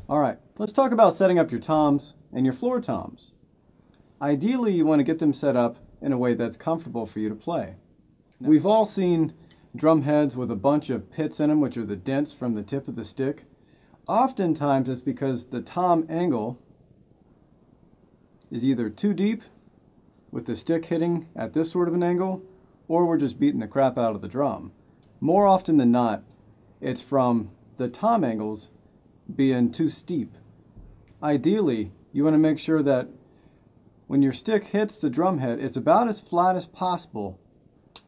Alright, let's talk about setting up your toms and your floor toms. Ideally, you want to get them set up in a way that's comfortable for you to play. We've all seen drum heads with a bunch of pits in them, which are the dents from the tip of the stick. Oftentimes it's because the tom angle is either too deep with the stick hitting at this sort of an angle, or we're just beating the crap out of the drum. More often than not, it's from the tom angles being too steep. Ideally, you want to make sure that when your stick hits the drum head, it's about as flat as possible,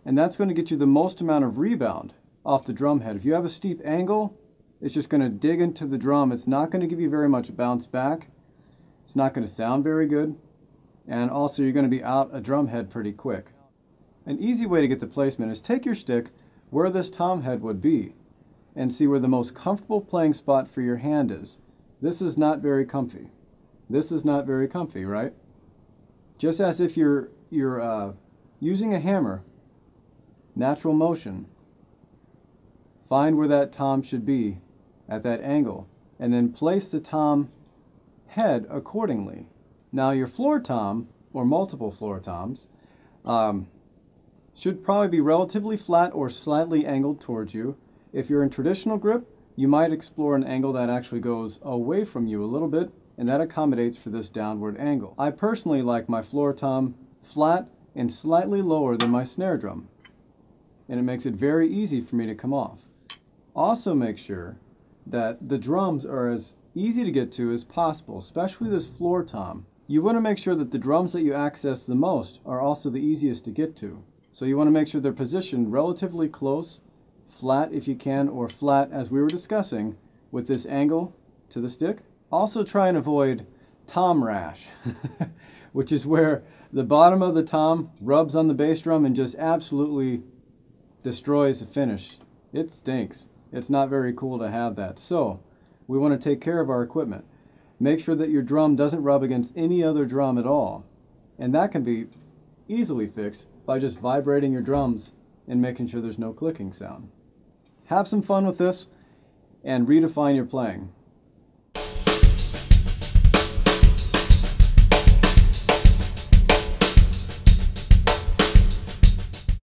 and that's going to get you the most amount of rebound off the drum head. If you have a steep angle, it's just going to dig into the drum. It's not going to give you very much bounce back. It's not going to sound very good, and also you're going to be out a drum head pretty quick. An easy way to get the placement is take your stick where this tom head would be and see where the most comfortable playing spot for your hand is. This is not very comfy. This is not very comfy, right? Just as if you're using a hammer, natural motion, find where that tom should be at that angle, and then place the tom head accordingly. Now your floor tom, or multiple floor toms, should probably be relatively flat or slightly angled towards you. If you're in traditional grip, you might explore an angle that actually goes away from you a little bit, and that accommodates for this downward angle. I personally like my floor tom flat and slightly lower than my snare drum, and it makes it very easy for me to come off. Also make sure that the drums are as easy to get to as possible, especially this floor tom. You want to make sure that the drums that you access the most are also the easiest to get to. So you want to make sure they're positioned relatively close, flat if you can, or flat as we were discussing with this angle to the stick. Also try and avoid tom rash, which is where the bottom of the tom rubs on the bass drum and just absolutely destroys the finish. It stinks. It's not very cool to have that. So we want to take care of our equipment. Make sure that your drum doesn't rub against any other drum at all. And that can be easily fixed by just vibrating your drums and making sure there's no clicking sound. Have some fun with this and redefine your playing.